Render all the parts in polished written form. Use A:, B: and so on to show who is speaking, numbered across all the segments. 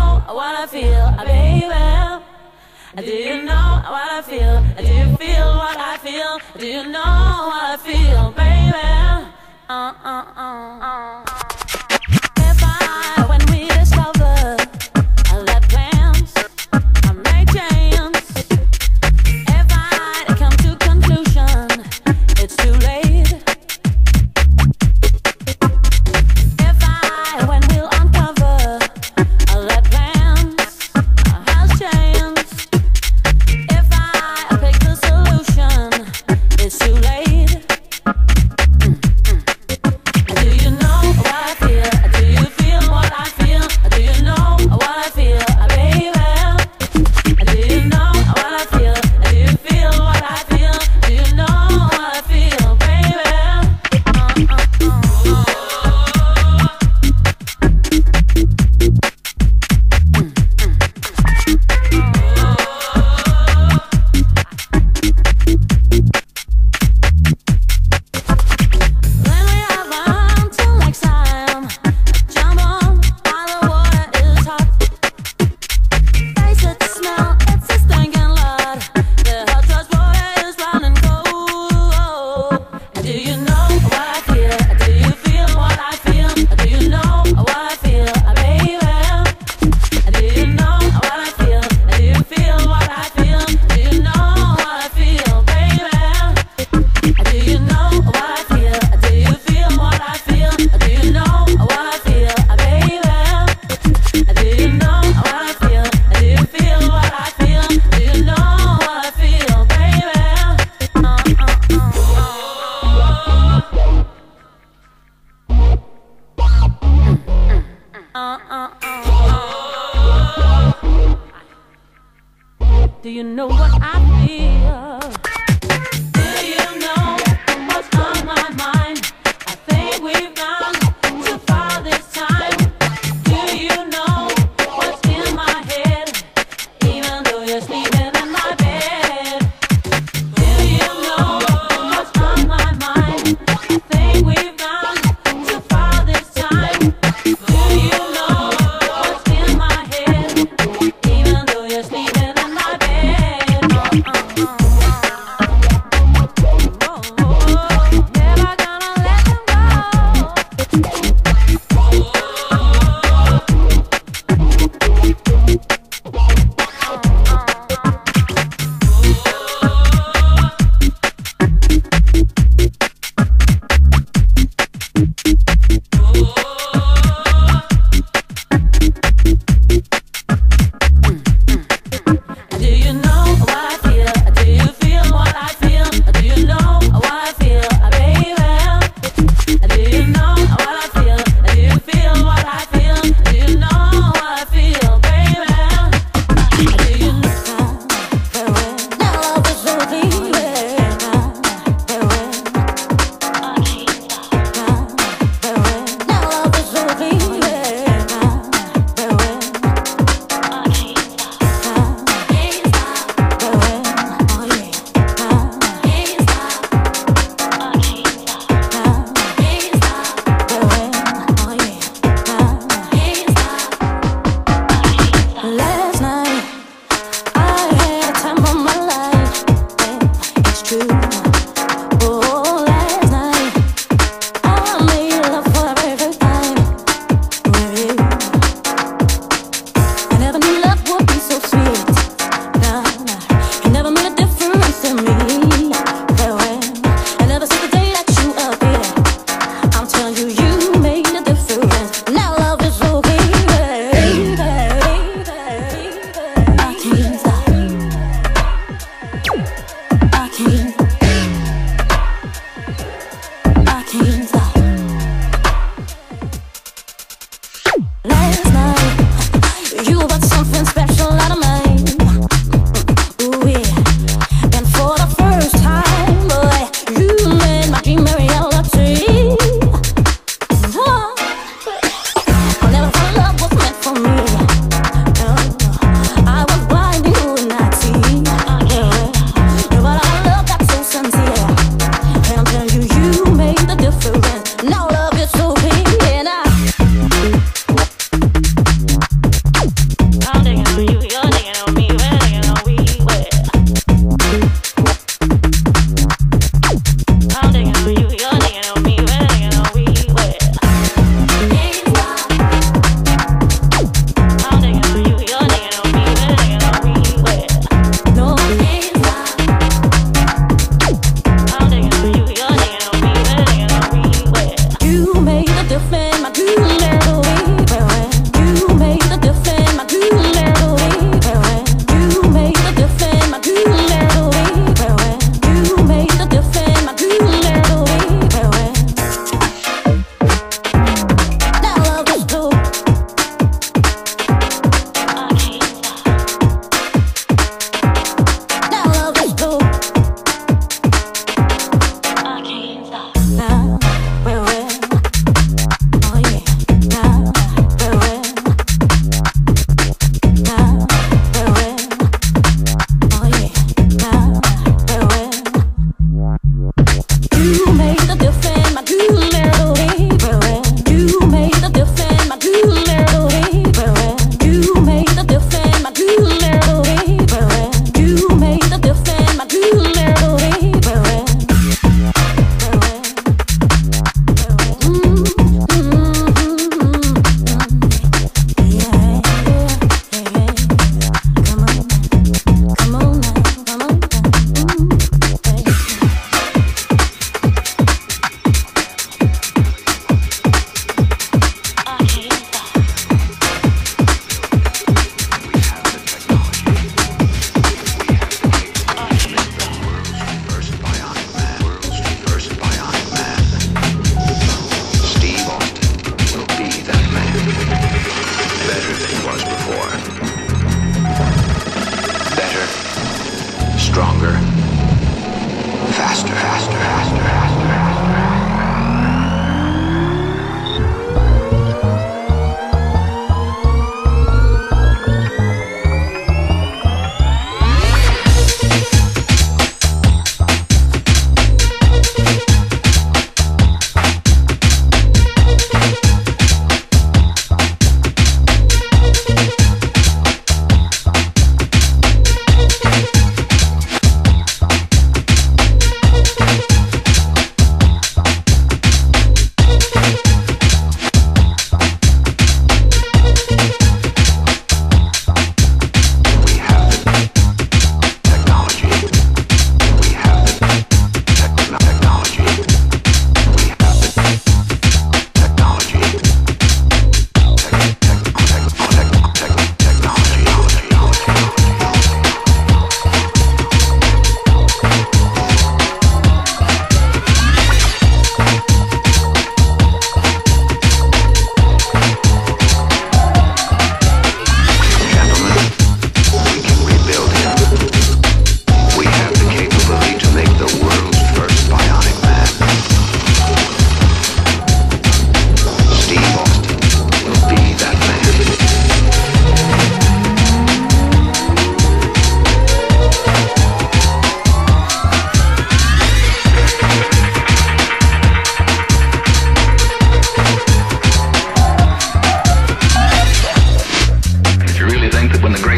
A: know what I feel, baby? Do you know what I feel? Do you feel what I feel? Do you know what I feel, baby? If when we discover that plans make change, if I come to conclusion it's too late, if when we'll uncover that plans has changed, if I pick the solution it's too late. Do you know what I feel? Do you feel what I feel? Do you know what I feel, baby? Do you know what I feel? Do you feel what I feel? Do you know what I feel, baby? When we have on till next time, jump on while the water is hot. Face it, smell, it's a stinking lot. The hot trust water is running cold. Do you know what I feel? Do you feel what I feel? Do you know what I feel, baby? Do you know what I feel? Do you feel what I feel? Do you know what I feel, baby? Do you know what I feel? Do you feel what I feel? Do you know what I feel, baby? Do you know what I feel? Do you feel what I feel? Do you know what I feel, baby? Do you know what I feel? Do you know what's on my mind? I think we've gone too far this time. Do you know what's in my head? Even though you're sleeping in my bed. Do you know what's on my mind? I think we've gone too far this time. Do you know what's in my head? Even though you're sleeping in my bed.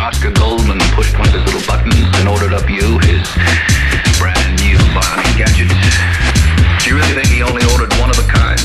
B: Oscar Goldman pushed one of his little buttons and ordered up you, his brand new bionic gadget. Do you really think he only ordered one of a kind?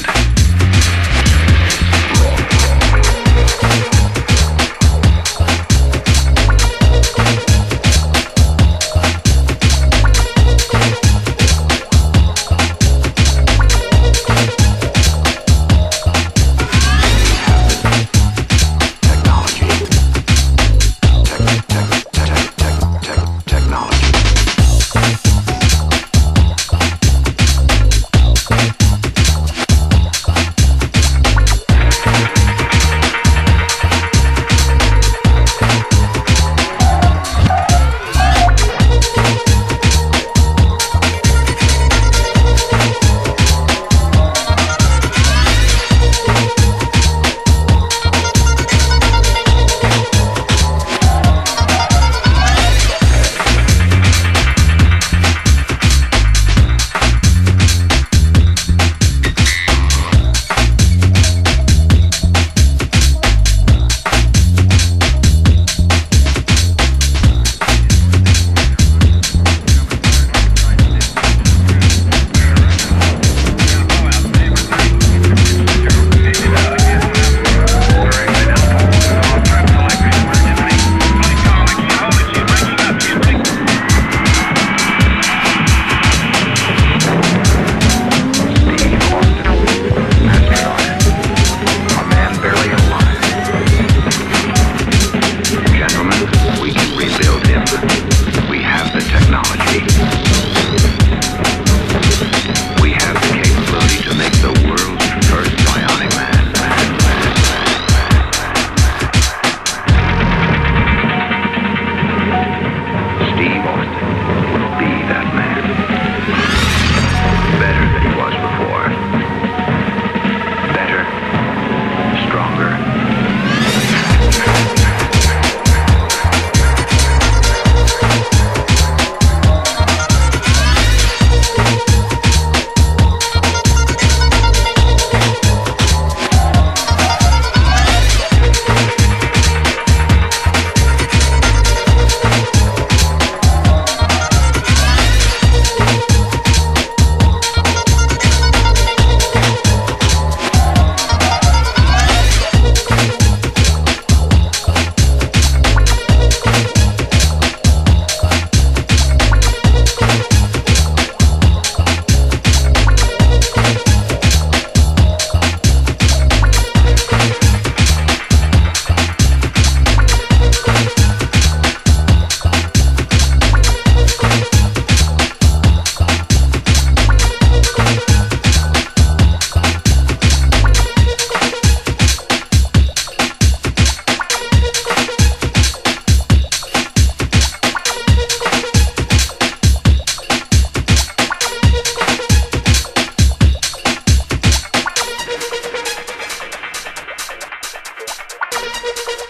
A: Thank you.